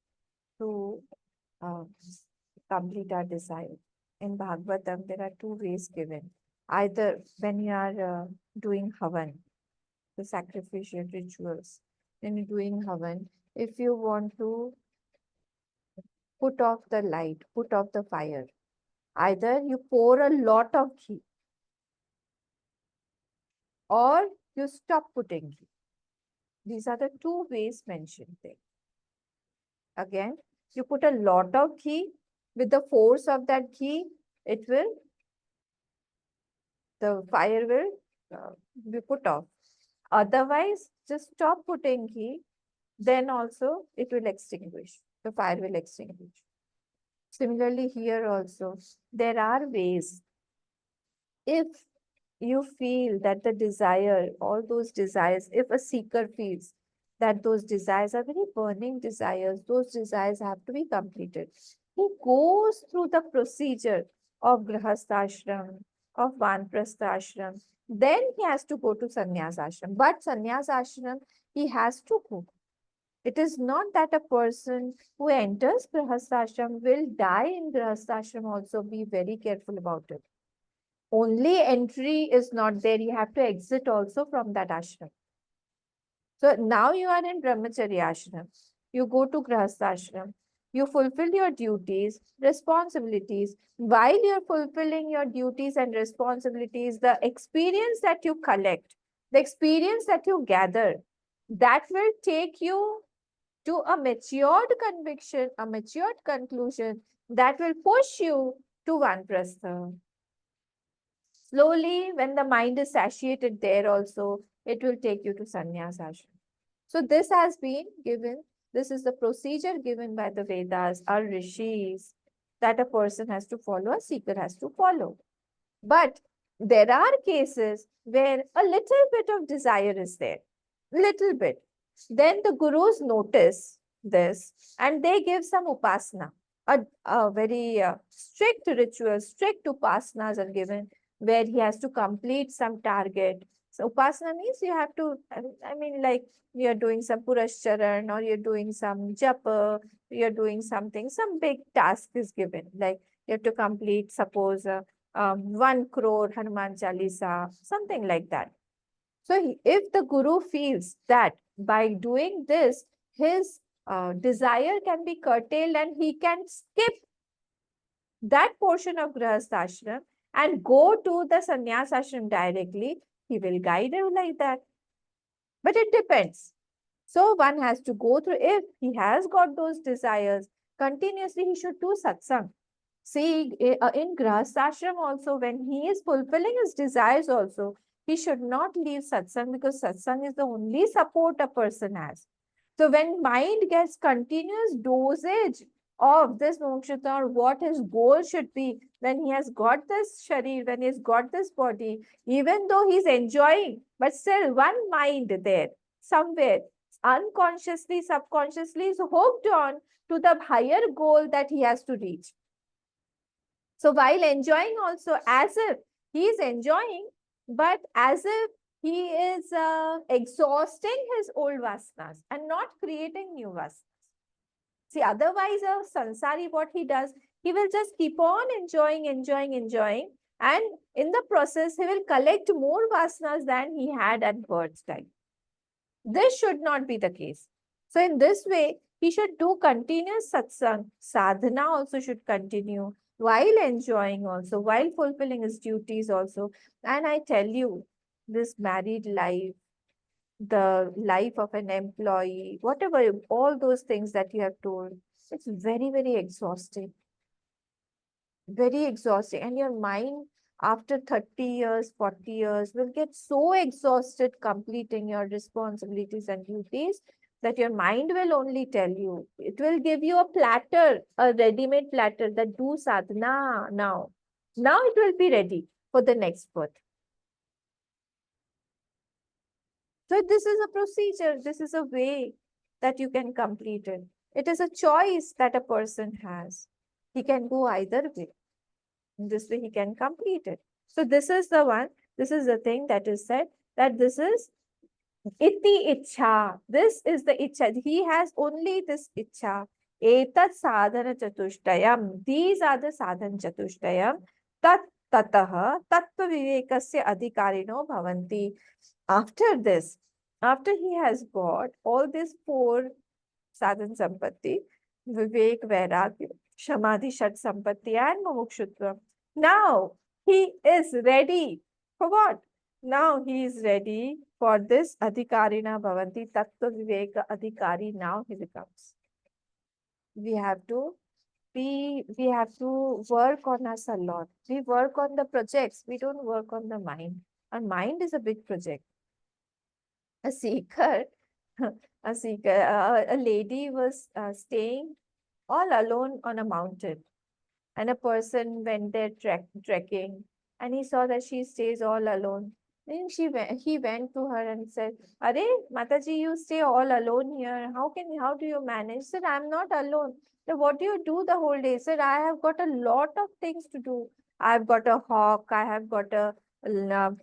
to uh, complete our desire. In Bhagavatam, there are two ways given. Either when you are doing havan, the sacrificial rituals, when you're doing havan, if you want to put off the light, put off the fire, either you pour a lot of ghee or you stop putting ghee. These are the two ways mentioned there. Again, you put a lot of ghee, with the force of that ghee, the fire will be put off. Otherwise, just stop putting ghee, then also it will extinguish. The fire will extinguish. Similarly, here also, there are ways. If you feel that the desire, all those desires, if a seeker feels that those desires are very burning desires, those desires have to be completed, he goes through the procedure of grahasthashram, of vanprasthashram, then he has to go to sannyas ashram. But sannyas ashram, he has to go. It is not that a person who enters grahasthashram will die in grahasthashram also. Be very careful about it. Only entry is not there. You have to exit also from that ashram. So now you are in brahmacharya ashram. You go to grahastha ashram. You fulfill your duties, responsibilities. While you're fulfilling your duties and responsibilities, the experience that you collect, the experience that you gather, that will take you to a matured conviction, a matured conclusion that will push you to vanprastha. Slowly, when the mind is satiated there also, it will take you to sannyas ashram. So this has been given, this is the procedure given by the Vedas, our rishis, that a person has to follow, a seeker has to follow. But there are cases where a little bit of desire is there, little bit. Then the gurus notice this and they give some upasana. A very strict ritual, strict upasanas are given where he has to complete some target. So upasana means you have to, I mean, like you're doing some purascharan or you're doing some japa, you're doing something, some big task is given. Like you have to complete, suppose, 1 crore Hanuman Chalisa, something like that. So if the guru feels that by doing this, his desire can be curtailed and he can skip that portion of Grihastha ashram and go to the sannyas ashram directly, he will guide you like that. But it depends. So one has to go through, if he has got those desires, continuously he should do satsang. See, in Grihasthashram also, when he is fulfilling his desires also, he should not leave satsang, because satsang is the only support a person has. So when mind gets continuous dosage of this mumukshutvam, or what his goal should be, when he has got this sharir, when he has got this body, even though he's enjoying, but still one mind there, somewhere, unconsciously, subconsciously is hooked on to the higher goal that he has to reach. So while enjoying also, as if he is enjoying, but as if he is exhausting his old vasanas and not creating new vasanas. See, otherwise a sansari, what he does, he will just keep on enjoying. And in the process, he will collect more vasanas than he had at birth time. This should not be the case. So in this way, he should do continuous satsang. Sadhana also should continue while enjoying also, while fulfilling his duties also. And I tell you, this married life, the life of an employee, whatever, all those things that you have told, it's very, very exhausting. Very exhausting. And your mind, after 30 years, 40 years, will get so exhausted completing your responsibilities and duties that your mind will only tell you. It will give you a platter, a ready-made platter, that do sadhana now. Now it will be ready for the next birth. So this is a procedure, this is a way that you can complete it. It is a choice that a person has. He can go either way. In this way, he can complete it. So this is the one, this is the thing that is said, that this is iti ichha. This is the ichha. He has only this ichha. Etat sadhana chatushtayam. These are the sadhana chatushtayam. Tat tataha tattva vivekasya adhikarino bhavanti. After this, after he has got all these four sadhana sampatti, vivek, vairagya, samadhi, shat sampatti, and mumukshutvam, now he is ready for what? Now he is ready for this adhikarina bhavanti, tattva viveka adhikari. Now he becomes. We have to work on us a lot. We work on the projects. We don't work on the mind. And mind is a big project. A seeker, a lady was staying all alone on a mountain. And a person went there trekking, and he saw that she stays all alone. Then he went to her and said, "Are Mataji, you stay all alone here. How do you manage?" She said, "I'm not alone." So what do you do the whole day? She said, "I have got a lot of things to do. I've got a hawk, I have got a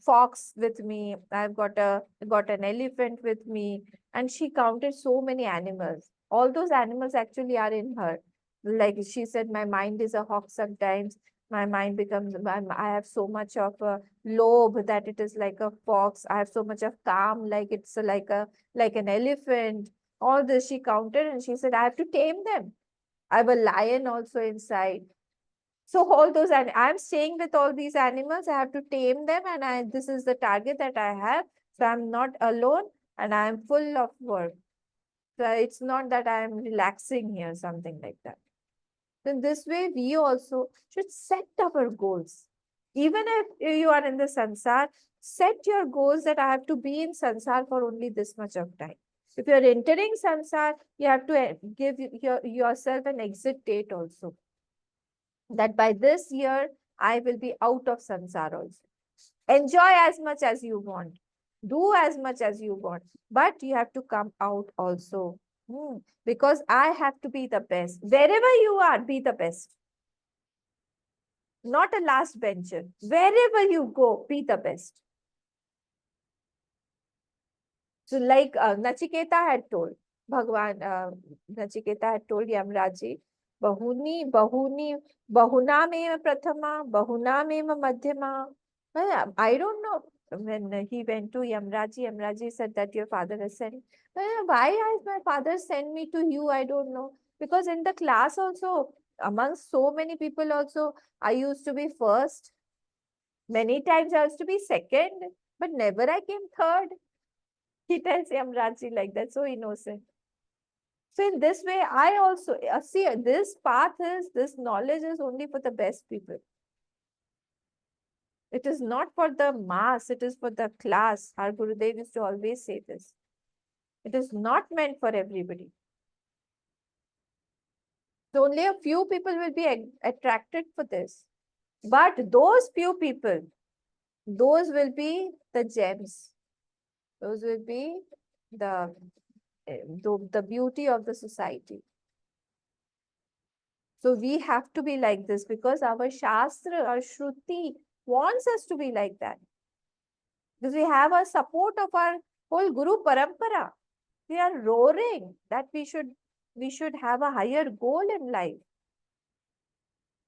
fox with me, I've got an elephant with me." And she counted so many animals. All those animals actually are in her. Like she said, my mind is a hawk sometimes. My mind becomes, I have so much of a lobe that it is like a fox. I have so much of calm, like it's like an elephant. All this she counted, and she said, I have to tame them. I have a lion also inside. So all those, and I'm staying with all these animals. I have to tame them, and this is the target that I have. So I'm not alone, and I'm full of work. So it's not that I'm relaxing here, something like that. In this way, we also should set our goals. Even if you are in the sansar, set your goals that I have to be in sansar for only this much of time. If you are entering sansar, you have to give yourself an exit date also. That by this year, I will be out of sansar also. Enjoy as much as you want. Do as much as you want. But you have to come out also. Because I have to be the best. Wherever you are, be the best. Not a last bencher. Wherever you go, be the best. So like Nachiketa had told, Nachiketa had told Yamraji, Bahunam eva prathama, bahunam eva madhyama. I don't know. When he went to Yamraji said that your father has sent. Why has my father sent me to you? I don't know. Because in the class also, amongst so many people also, I used to be first. Many times I used to be second, but never I came third. He tells Yamraji like that, so innocent. So in this way, I also see this path is, this knowledge is only for the best people. It is not for the mass, it is for the class. Our Gurudev used to always say this. It is not meant for everybody. So only a few people will be attracted for this. But those few people, those will be the gems. Those will be the, the beauty of the society. So we have to be like this because our Shastra, our Shruti wants us to be like that. Because we have a support of our whole Guru Parampara. We are roaring that we should have a higher goal in life.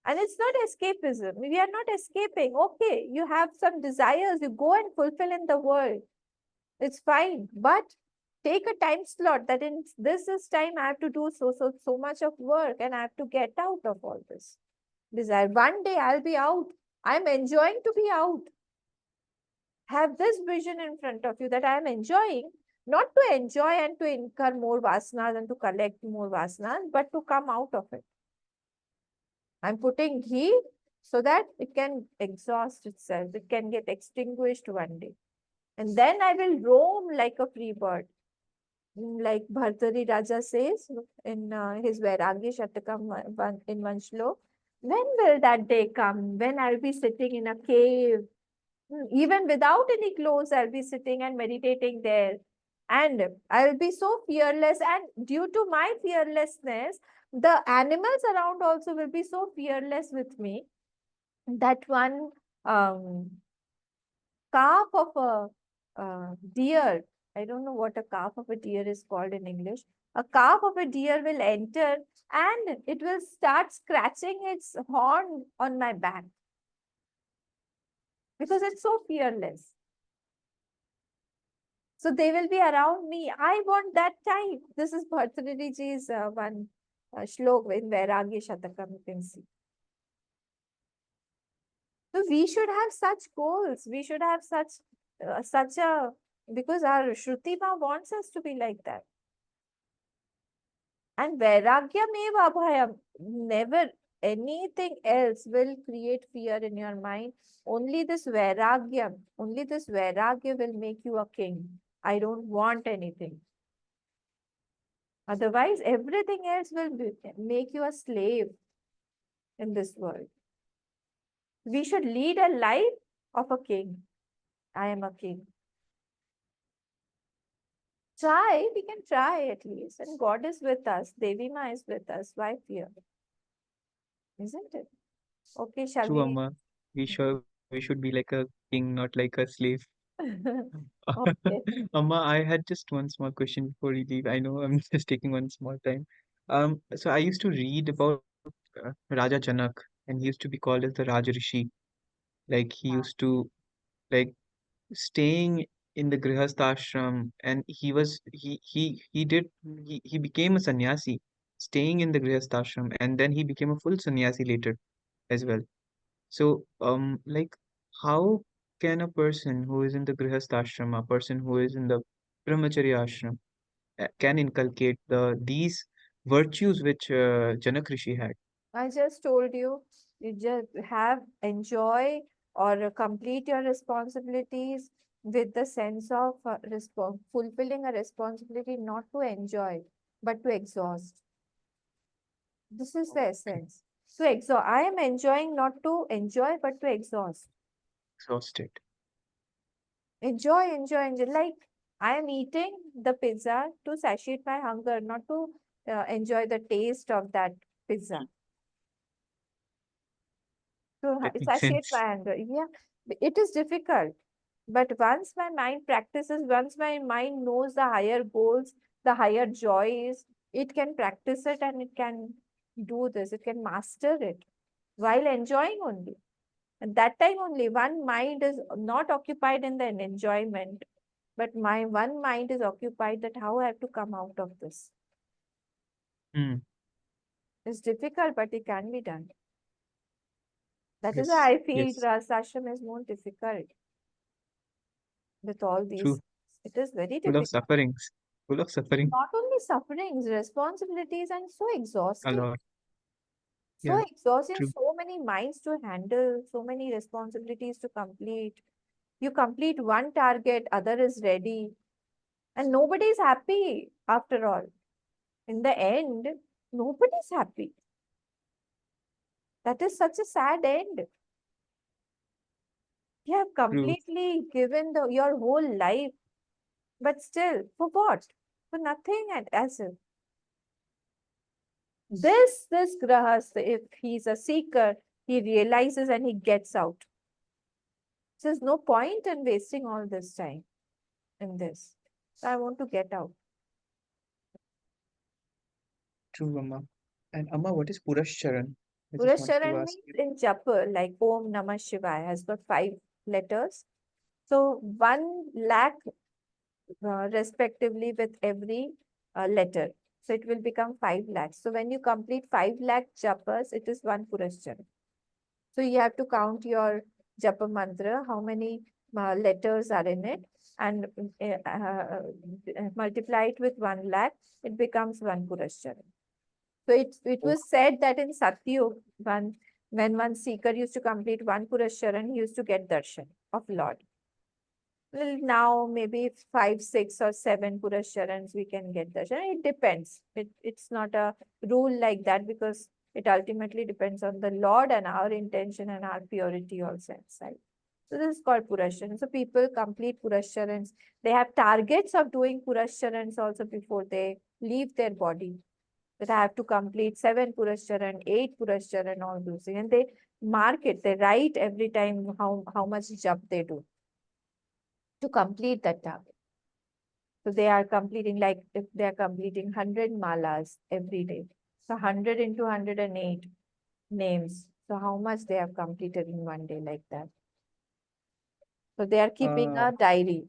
And it's not escapism. We are not escaping. Okay, you have some desires, you go and fulfill in the world. It's fine. But take a time slot that in this is time I have to do so much of work and I have to get out of all this desire. One day I'll be out. I'm enjoying to be out. Have this vision in front of you that I am enjoying, not to enjoy and to incur more vasanas and to collect more vasanas, but to come out of it. I'm putting ghee so that it can exhaust itself. It can get extinguished one day. And then I will roam like a free bird. Like Bhartari Raja says in his Vairagya Shatakam in one shlok, when will that day come? When I'll be sitting in a cave, even without any clothes, I'll be sitting and meditating there. And I'll be so fearless. And due to my fearlessness, the animals around also will be so fearless with me that one calf of a deer, I don't know what a calf of a deer is called in English. A calf of a deer will enter and it will start scratching its horn on my back because it's so fearless. So they will be around me. I want that type. This is Bhartrihari ji's one shlok in Vairagya Shatakam, you can see. So we should have such goals. We should have such a, because our Shrutima wants us to be like that. And Vairagya meva bhayam, never anything else will create fear in your mind. Only this Vairagya will make you a king. I don't want anything. Otherwise, everything else will make you a slave in this world. We should lead a life of a king. I am a king. We can try at least. And God is with us. Devi Ma is with us. Why fear? Isn't it? Okay, shall True, we? Amma. We should be like a king, not like a slave. Okay. Amma, I had just one small question before you leave. I know I'm just taking one small time. So I used to read about Raja Janak, and he used to be called as the Raj Rishi. Like he used to like staying in the Grihastha ashram, and he became a sannyasi, staying in the Grihastha ashram, and then he became a full sannyasi later as well. So, like, how can a person who is in the Grihastha ashram, a person who is in the Brahmacharya ashram, can inculcate these virtues which Janak Rishi had? I just told you, you just have enjoy or complete your responsibilities with the sense of fulfilling a responsibility not to enjoy, but to exhaust. This is the Okay. essence. To exhaust. I am enjoying not to enjoy, but to exhaust. Exhausted. Enjoy. Like I am eating the pizza to satiate my hunger, not to enjoy the taste of that pizza. To That makes satiate sense. my hunger. Yeah, it is difficult. But once my mind practices, once my mind knows the higher goals, the higher joys, it can practice it and it can do this, it can master it while enjoying only. At that time only, one mind is not occupied in the enjoyment, but my one mind is occupied that how I have to come out of this. Hmm. It's difficult, but it can be done. That is Yes, why I feel yes, Grahasthashram is more difficult with all these. true. It is very Full of difficult. sufferings, full of suffering Not only sufferings, responsibilities, and so a exhausting. lot. So Yeah, exhausting, true. so many minds to handle, so many responsibilities to complete. You complete one target, other is ready, and nobody is happy after all. In the end, nobody is happy. That is such a sad end. You have True. completely given your whole life, but still, for what? For nothing and as if. This grahastha, if he's a seeker, he realizes and he gets out. There's no point in wasting all this time in this. So I want to get out. True, Amma. And Amma, what is Purashcharan? I just wanted to Purasharan ask means you. in Japa, like Om Namah Shivaya, has got 5 letters. So 1 lakh respectively with every letter. So it will become 5 lakhs. So when you complete 5 lakh japas, it is 1 Purascharan. So you have to count your japa mantra, how many letters are in it, and multiply it with 1 lakh, it becomes 1 Purascharan. So it Oh, was said that in Satyug, when one seeker used to complete 1 Purascharan, he used to get darshan of Lord. Well, now maybe 5, 6, or 7 Purasharans we can get darshan. It depends. It's not a rule like that because it ultimately depends on the Lord and our intention and our purity also inside. So this is called Purasharan. So people complete Purasharans. They have targets of doing Purasharans also before they leave their body. That I have to complete 7 Purasharan, 8 Purasharan, all those things. And they mark it. They write every time how much jap they do to complete that target. So they are completing, like if they are completing 100 malas every day. So 100 into 108 names. So how much they have completed in one day like that. So they are keeping uh, a diary.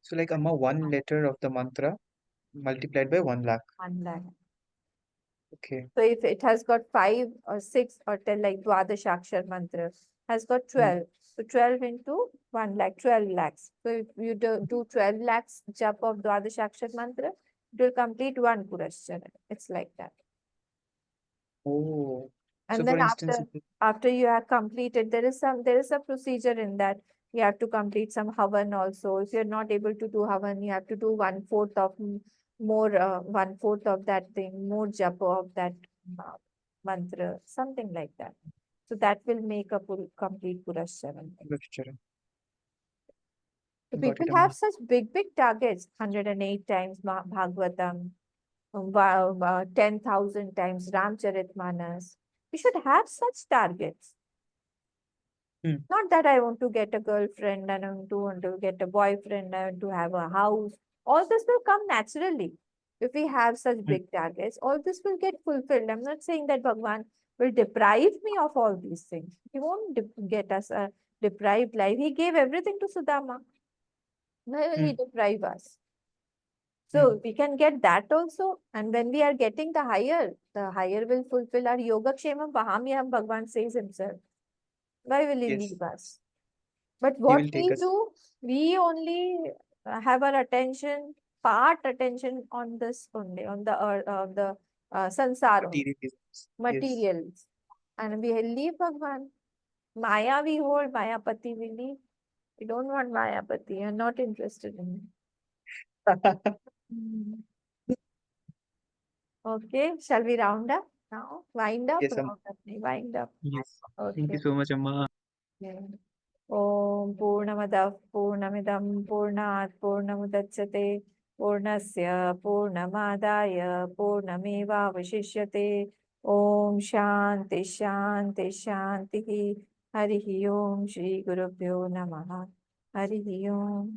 so like Amma, one letter of the mantra multiplied by 1 lakh. 1 lakh. Okay. So if it has got 5 or 6 or 10, like Dwadashakshar mantra has got Hmm. 12. So 12 into 1 lakh, 12 lakhs. So if you do 12 lakhs jap of Dwadashakshar mantra, it will complete 1 Purascharan. It's like that. Oh, so And for then instance, after you have completed, there is a procedure in that. You have to complete some havan also. If you're not able to do havan, you have to do 1/4 of more 1/4 of that thing, more japa of that uh, mantra, something like that. So that will make a complete Purasharan. Purashcharan. So Got people it, have Amma. such big targets, 108 times Bhagavatam, 10,000 times Ramcharitmanas. We should have such targets. Hmm. Not that I want to get a girlfriend and I want to get a boyfriend, I want to have a house. All this will come naturally. If we have such Hmm. big targets, all this will get fulfilled. I'm not saying that Bhagwan will deprive me of all these things. He won't get us a deprived life. He gave everything to Sudama. Why will he Hmm. deprive us? Hmm. So we can get that also. And when we are getting the higher will fulfill our yoga kshemam pahamyam, Bhagwan says himself. Why will he Yes, leave us? But he what will take we us do, we only have our attention, part attention on this only, on the sansar only, materialisms. Yes. materials. And we leave Bhagwan. Maya we hold, Mayapati we leave. We don't want Mayapati, you're not interested in it. Mm. Okay, shall we round up now? Wind up? Yes, Amma. Round up, wind up. Yes. Thank you Okay. so much, Amma. Okay. ॐ पूर्णमदः पूर्णमिदं पूर्णात् पूर्णमुदच्यते पूर्णस्य पूर्णमादाय पूर्णमेवावशिष्यते ॐ शान्ति शान्ति शान्तिः हरिः ओं श्रीगुरुभ्यो नमः हरिः ओम्